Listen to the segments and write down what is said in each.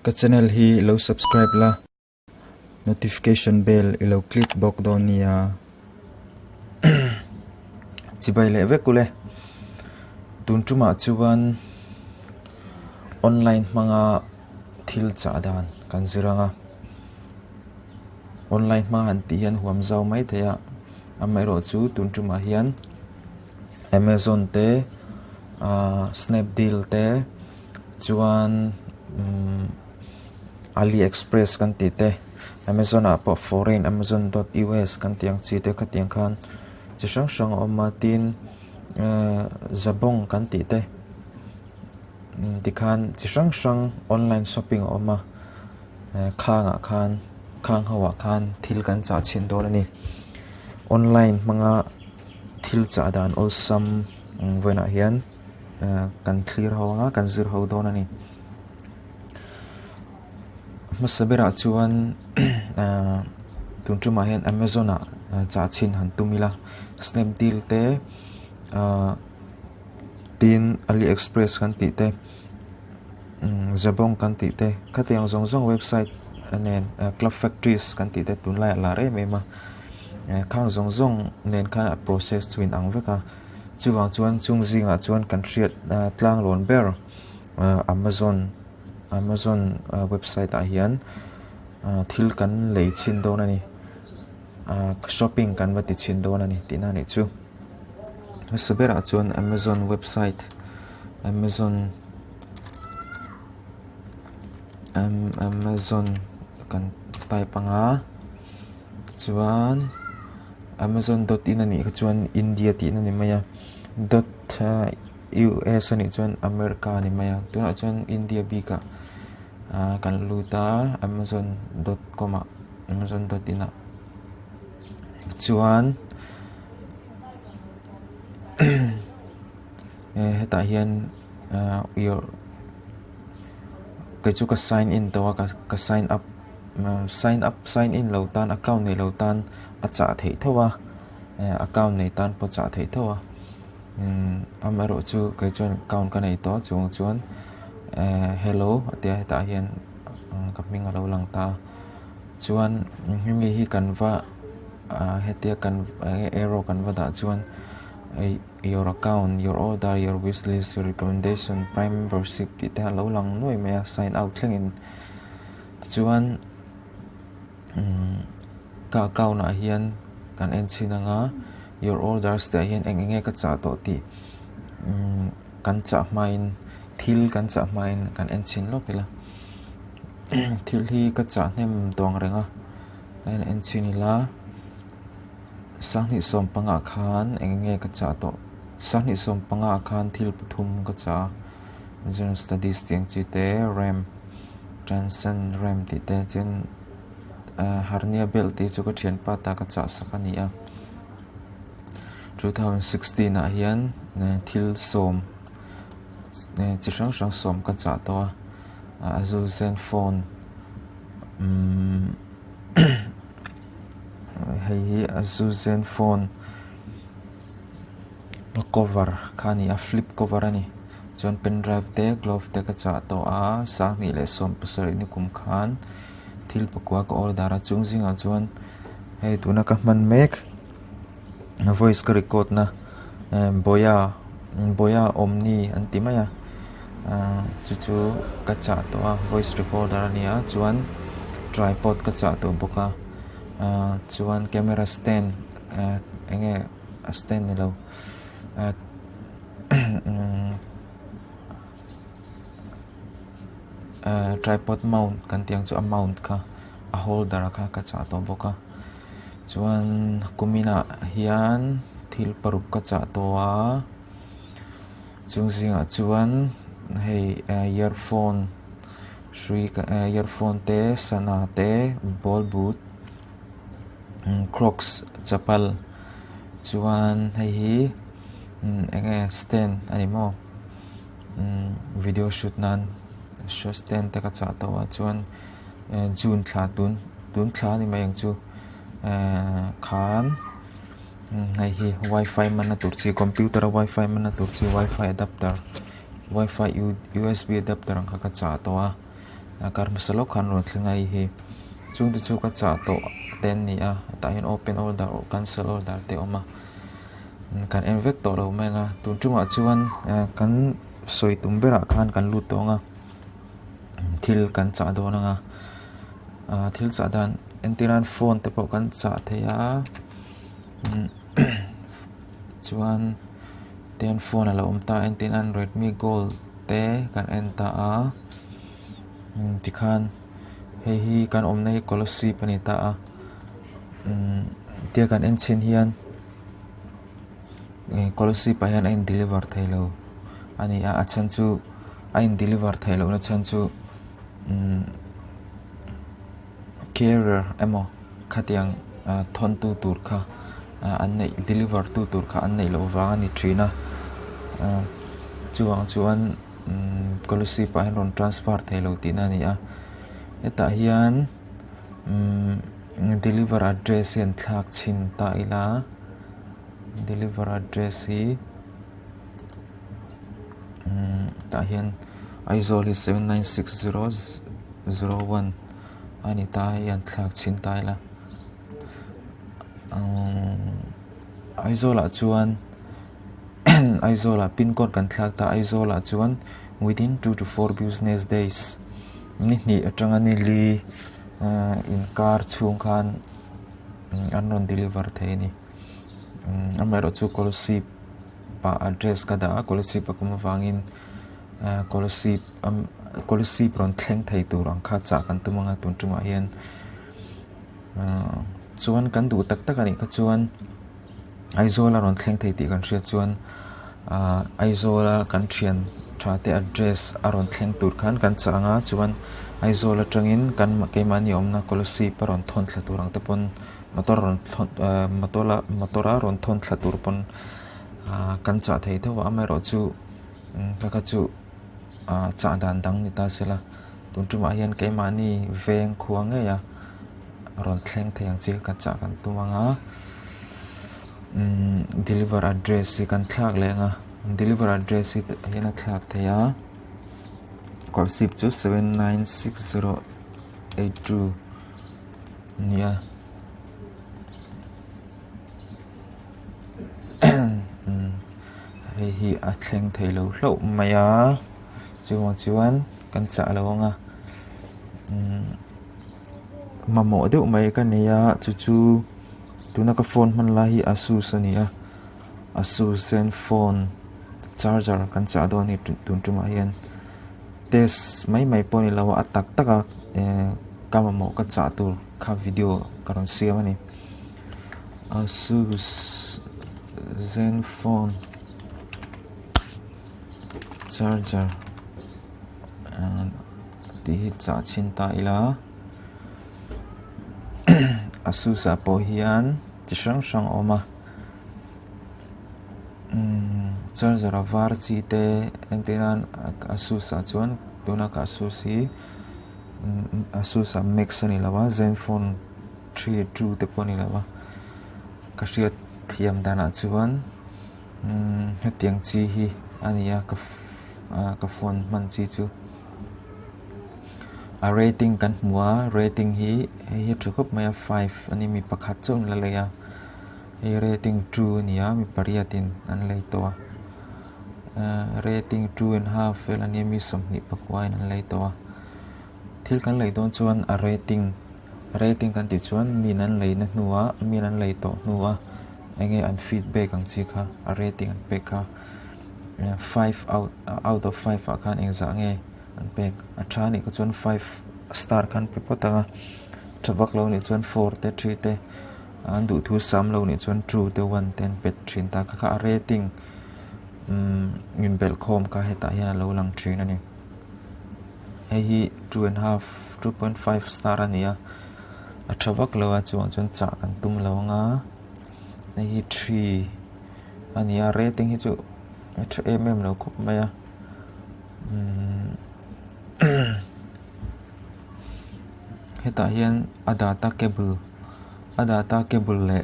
ka channel hi lo subscribe la notification bell ilo click bok do nia chibai le ve kule tun tuma chuan online manga thil cha dan kan ziranga online ma han ti hian huam zau mai theya amai ro chu tun tuma hian Amazon te Snapdeal te chuan AliExpress kan ti te Amazon po foreign amazon.us kan tiang chi te khatiang khan chi sang sang omatin zabong kan ti te ti khan chi sang sang online shopping oma khanga khang hawa khan thil kan cha chin dor ani online manga thil cha dan olsam vena hian kan clear hawa kan zir ho don ani masabera chuan tun tuma hian Amazon cha chin han tumila Snapdeal te tin AliExpress kan ti te Jabong kan ti te khatiang zong website anen Club Factories kan ti te tun lai la re mema khang zong nen khan process twin ang veka chuwang chuan chung zinga chuan kan hriat tlang lon ber Amazon website a hian thil kan lei chin don ani shopping kan wati chin don ani tina ni chu sabera chuan Amazon website Amazon kan type anga chuan amazon.in ani chuan India ti na ni maya US ani chuan America ni maya tuna chuan India bika kan luta amazon.com amazon.in chuan heta hian your cái chú ka sign in to ka sign in lo tan account nei lo tan a cha thei thowa account nei tan po cha thei thowa amaro chu cái chuan account ka nei to chuan hello atia heta hian ka minga lo lang ta chuan mi hi kanwa hetia kan arrow kanwa da chuan your account, your order, your wish list, your recommendation, prime membership ti te lo lang noi me sign out thlengin chuan ka account a hian kan en chinanga your orders te hian enge ka cha to ti kan cha main thil kan cha main kan en chin lo pila thil hi ka cha hnem tong renga kan en chinila sangni som panga khan enge ka cha to sangni som panga khan thil puthum ka cha general studies tiang chi te ram transcend ram ti te chen harnia bel ti chu ka thian pa ta ka cha sakania 2016 a hian thil som chi sang som ka cha to azu Zenfone hei azu Zenfone cover khani a flip cover ani chuan pen drive te glove te ka cha to a sa ni le som pasari ni kum khan thil pakwa ka order a chung zinga chuan hei tuna ka man mek voice ka record na boya omni antimaya chu ka cha to a voice recorder ania chuan tripod ka cha to boka chuan camera stand enge stand ni lo tripod mount kan tiang chu a mount kha a holder kha ka cha to boka chuan kumina hian thil parup ka cha to a chung zinga chuan hei earphone earphone te sana te ball boot Crocs chapal chuan hei hi enge stand ani mo video shoot nan show stand te ka cha to chuan jun thla tun thla ni mai ang chu khan hei hi wifi man na tur chi computer wifi man na tur chi wifi adapter Wi-Fi USB adapter ang ka cha to kar masalok khan ron thlngai hi chung tu chu ka cha to ten ni a ta hian open order or cancel order te oma kan envek to lo menga tu chunga chuan kan soi tumbera khan kan lut tonga thil kan cha do nga thil cha dan entiran phone te pawh kan cha theya chuan ten phone ala omta entiran Redmi Gold te kan enta a tikhan hei hi kan om nei kolosi panita a tia kan en chen hian kolosi pa hian in deliver thailo ani a chan chu a in deliver thailo na chan chu carrier emo khatiang thon tu tur kha an nei deliver tu tur kha an nei lo wang ani thina chuan kolosi pa hian ron transfer thailo tina ni a eta hian deliver address hian thlak chin ta ila deliver address hi ta hian Aizawl hi 796001 ani ta hian thlak chin ta ila Aizawl chuan Aizawl pin code kan thlak ta Aizawl chuan within 2 to 4 business days ni atangani li in car chung khan anon deliver theini amero chu kolosi pa address kada kolosi pa kuma wangin kolosi pron thleng thei turang kha cha kan tumanga tunchunga hian chuan kan du tak tak ani ka chuan Aizawl ron thleng thei ti kan ria chuan Aizawl kan thian thate address aron thleng tur khan kan changa chuan Aizawl atangin kan keimani omna kolosi paron thon thla turang te pon motora ron thon thla tur pon kan cha thei tho amero chu ka chu cha dan dang ni ta sela tunchuma hian keimani veng khuanga ya ron thleng theiang chi ka cha kan tumanga deliver address kan thlak lenga deliver address hian a thlak theya Korsip chu 796082 nia hei hi a thleng thei lo hlo maya chuan kan cha lo nga mamo deuh mai ka nia chu tuna ka phone man la hi Asus ania Asus Zenfone charger kan cha do ni tuntuma hian test mai poni lawa atak taka kamamo ka cha tur kha video karon siam ani Asus Zenfone charger ti hi cha chin ta ila Asus po hian chi sang oma charger var chi te entinan Asus chuan tuna ka Asus hi Asus Max ani lawa Zenfone 3 te poni lawa ka hriat thiam dana chuan hetiang chi hi ania ka phone man chi chu a rating kan hmua rating hi thukop maya 5 ani mi pakhat chon la leya rating 2 nia mi pariatin an lei to rating 2.5 fel ani mi somni pakwain an lei to thil kan lei don chuan a rating kan ti chuan min an lei na hnuwa min an lei to hnuwa enge an feedback ang chi kha a rating an pe kha 5 out of 5 akan engza nge an pek a thani ko chuan 5 star kan pe potanga thavak lo ni chuan 4 te 3 te an du thu sam lo ni chuan 2 te 1 ten pet thin ta kha rating in belcom ka heta hian lo lang thin ani hei hi 2.5 star ania a thavak lo a chuan cha kan tum lo nga hei hi 3 ania rating hi chu lo khop maya heta hian a data cable le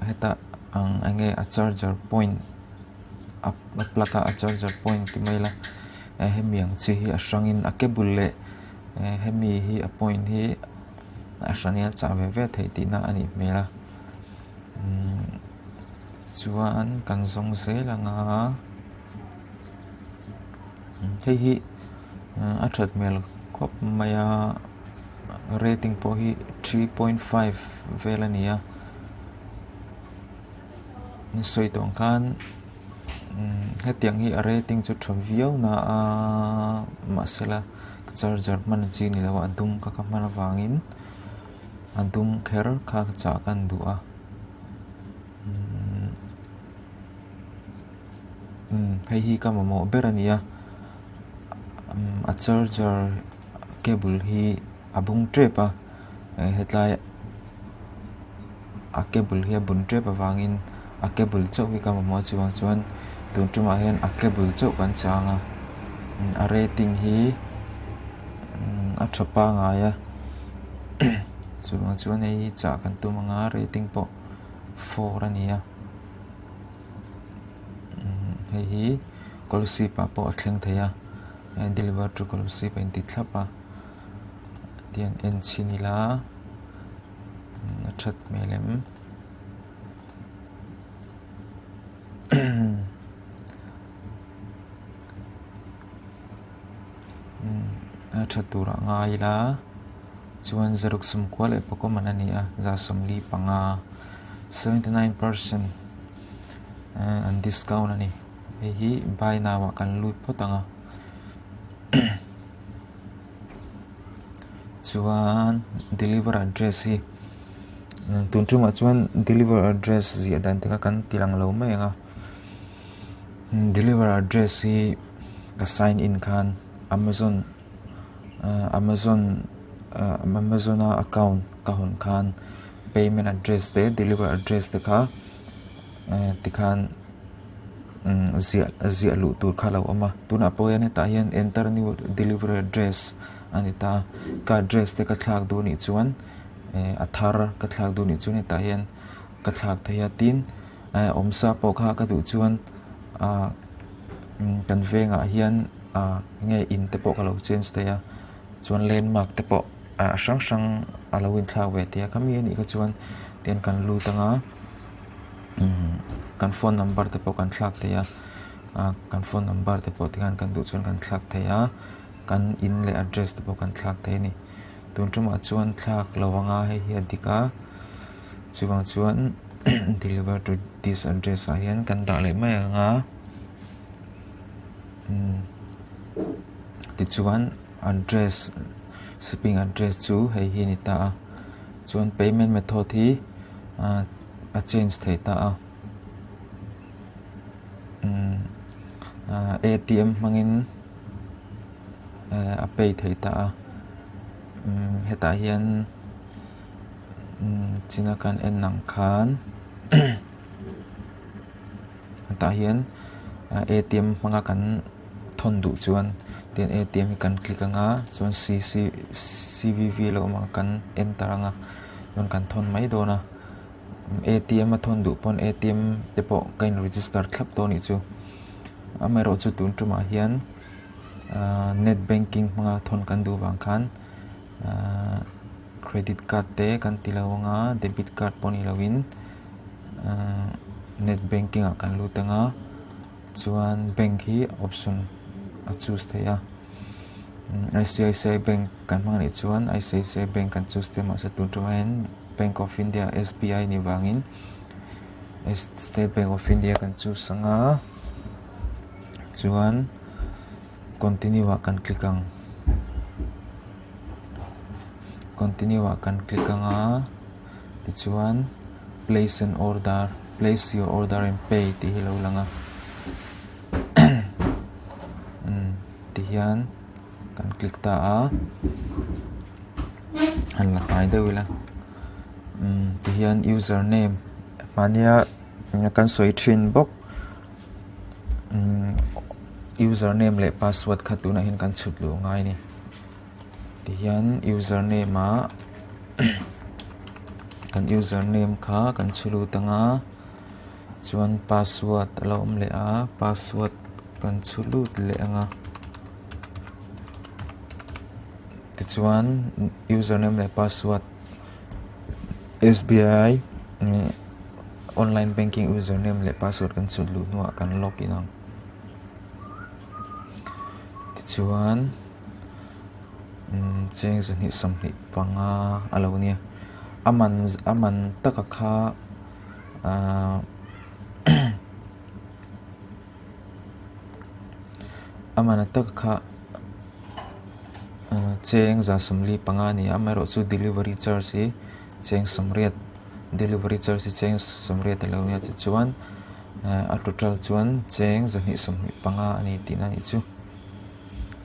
heta ang ange a charger point a plaka a charger point ti maila hemiang chi hi a sangin a cable le hemi hi appoint hi asanial cha ve thei ti na ani mela chuan kan zong zelanga hei hi a that mel khop maya rating po hi 3.5 velania ni soi tong kan hetiang hi a rating chu thaviau na a masela charger man chi ni lawa dum ka kamana wangin adum kher kha cha kan du a hei hi ka mo berania a charger cable hi abung trepa hetlai a cable hi bun trepa wangin a cable chau hi ka mo chuan tun tuma hian a cable chau kan changa a rating hi a thapa nga ya chuan ei cha kan tu manga rating po 4 ania hei hi kolsi pa po athleng theya deliver to kolsi pa inti thlapa tian en chinila that melem thatura ngai la chuan zaruk sum kwale poko manania za somli panga 79% and discount ani hi buy na wa kan lui potanga chuan deliver address hi tun tuma chuan deliver address zia dan te ka kan tilang lo mai nga deliver address hi ka sign in khan Amazon account ka hon khan payment address te deliver address te kha tikhan zia lu tur khala oma tuna poyan ta hian enter new delivery address anita ka address te ka thlak du ni chuan athar ka thlak du ni chuan ta hian ka thlak thaya tin omsa po kha ka du chuan kan venga hian nge in te po ka lo change te ya chuan landmark te po sang alawin thla we te kami ni ka chuan ten kan lu tanga kan phone number te po kan thlak te ya kan phone number te po tikhan kan du chuan kan thlak te ya kan in le address te po kan thlak te ni tun tuma chuan thlak lawanga hei hi adika chuan deliver to this address a hian kan da le mai nga ti chuan address shipping address chu hei hi ni ta chuan payment method hi a change thei ta ATM mangin a pay thei ta heta hian china kan en nang khan heta hian ATM manga kan thon du chuan ten ATM kan click anga chuan CVV lo ma kan enter anga chuan kan thon mai dona ATM a thon du pon ATM te po kain register thlap to ni chu amero chu tun tuma hian net banking manga thon kan du wang khan credit card te kan tilawanga debit card poni lawin net banking a kan lutanga chuan bank hi option a choose theya ICICI bank kan mangani chuan ICICI bank kan choose te ma sa tun tuma hian Bank of India SBI ni wangin State Bank of India kan choose anga chuan continue wa kan click ang continue wa kan click anga ti chuan place your order and pay ti hilo langa ti hian kan click ta an la kai deuila ti hian username mania kan soi thin bok username le password khatuna hin kan chut lu ngai ni ti hian username kan username kha kan chulu tanga chuan password alom le password kan chulu le anga ti chuan username le password SBI online banking username le password kan chut lu nuwa kan login ang chuan cheng zan hi sam hi panga alo nia aman taka kha amana taka kha cheng za samli panga ni amaro chu delivery charge hi cheng samriat delivery charge cheng samriat alo nia chuan a total chuan cheng zan hi sam hi panga ani tin ani chu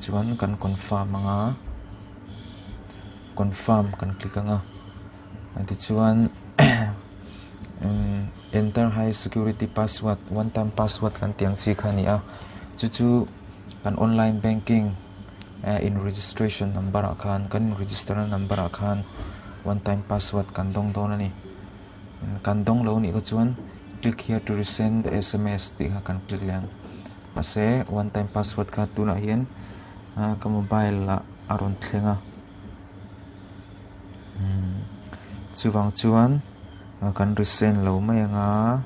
chuan kan confirm kan click anga anti chuan enter high security password one time password kan tiang chi khani a chu kan online banking in registration number khan kan register number khan one time password kan dong don ani kan dong lo ni ko chuan click here to resend the SMS ti kan click lian ase one time password kha tuna hian ka mobile la aron thlenga chuwang chuan kan resend lo mai anga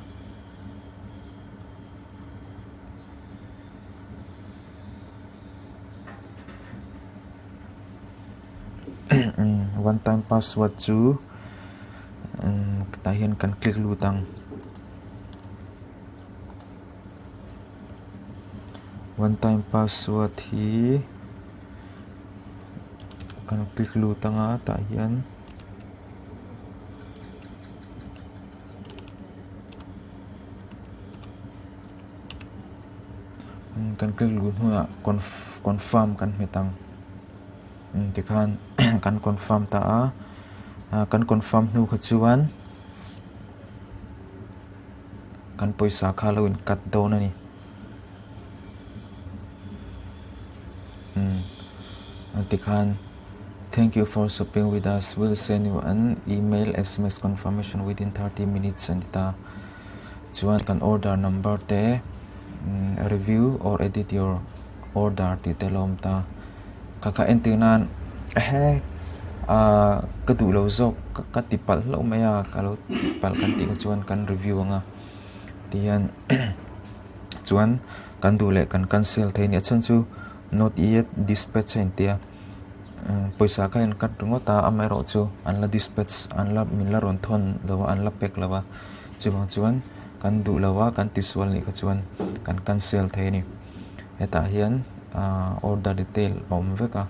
one time password chu ta hian kan click lu tang one time password hi kan click lu tanga ta hian kan click lu huna confirm kan metang tikhan kan confirm ta kan confirm nu khachuan kan poisa kha lo in cut down ani tikhan thank you for shopping with us, we'll send you an email SMS confirmation within 30 minutes and ta chuan kan order number te review or edit your order ti telom ta kaka entinan ka du lo zok ka tipal lo maya ka lo tipal kan ti chuan kan review anga tian chuan kan du le kan cancel thein ya chun chu not yet dispatch in tia poisa ka in kat ngota amero chu anla dispatch anla minla ron thon lawa anla pek lawa chuan kan du lawa kan tiswal ni ka chuan kan cancel theini eta hian order detail om veka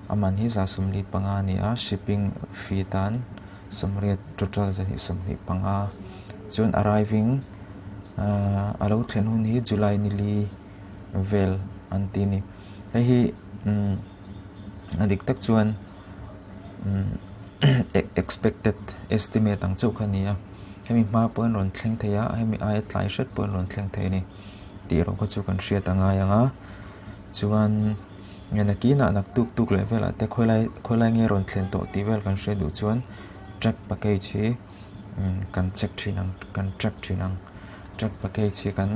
aman hi za sumli panga ni a shipping fee tan samriat total za hi samli panga chuan arriving alo thlen hun hi July nili vel antini hi adik tak chuan expected estimate ang chu khania hemi ma pon ron thleng theya hemi ai tlai shet pon ron thleng the ni ti ro ko chu kan hriat anga yanga chuan ngena kina nak tuk level ate kholai nge ron thlen to ti vel kan hre du chuan track package hi kan check thinang kan track package hi kan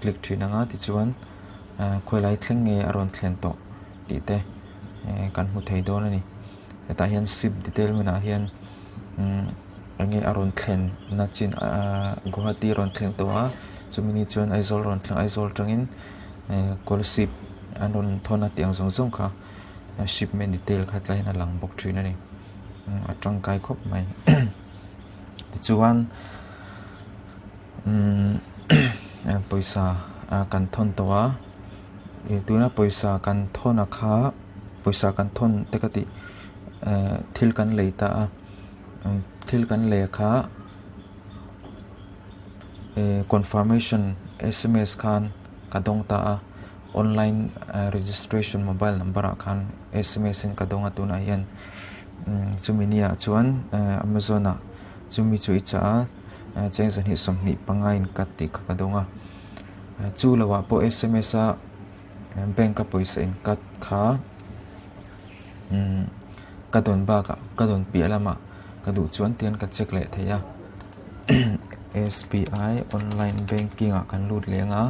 click thinanga ti chuan kholai thleng nge aron thlen to ti te kan mu thei don ani eta hian ship detail mena hian ange aron thlen na chin Guwahati ron thlen to a chumini chuan Aizawl ron thlen Aizawl tangin call ship anon thona tiang zong kha shipment detail kha tlai na lang bok thin ani atang kai khop mai chuan poisa kan thon to a tuna poisa kan thona kha poisa kan thon tekati thil kan leita a thil kan le kha confirmation SMS khan kadong ta a online registration mobile number khan SMS in kadong atuna hian chuminia chuan Amazon chumi chu icha cheng zan hi somni pangain katti kadonga chu lawa po SMS a bank ka poisa in kat kha kadon ba ka kadon pi alama kadu chuan tian ka check le theya SBI online banking a kan lut lenga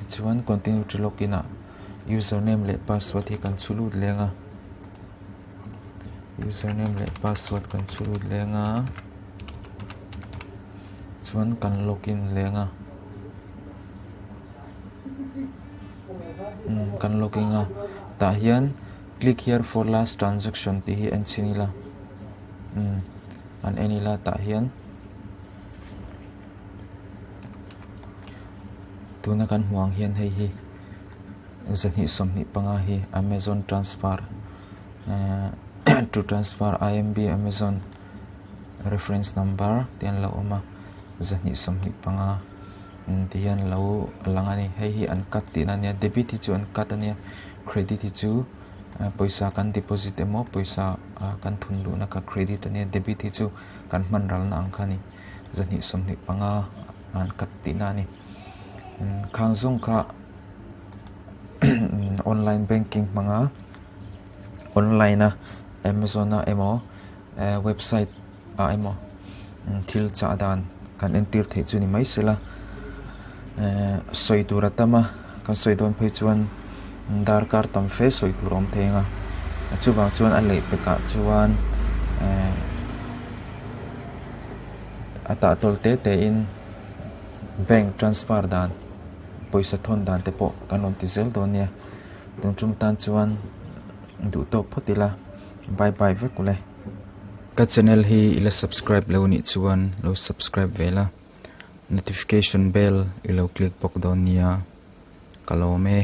chuan continue to login a username le password hi kan chulut lenga username le password kan chulut lenga chuan kan login lenga kan login a ta hian click here for last transaction ti hi an chinila an enila ta hian tuna kan huang hian hei hi zani somni panga hi Amazon transfer to transfer IMB Amazon reference number tian lo oma zani somni panga tian lo langani hei hi an cut ti na nia debit hi chu an cut ania credit hi chu poisa kan deposit emo poisa kan thun lu na ka credit ania debit hi chu kan man ral na angkhani zani somni panga an cut ti na ni khang zong ka online banking manga online na Amazon na emo website emo thil cha dan kan entir thei chu ni mai sela soi turatama kan soi don phei chuan darkar tam fe soi turom thenga chu bang chuan a lei peka chuan ata tolte te in bank transfer dan poisa thon dan te po kanon ti zel don nia tung chum tan chuan du to photila bye bye ve kule ka channel hi ila subscribe lo ni chuan lo subscribe vela notification bell ilo click pok don nia kalome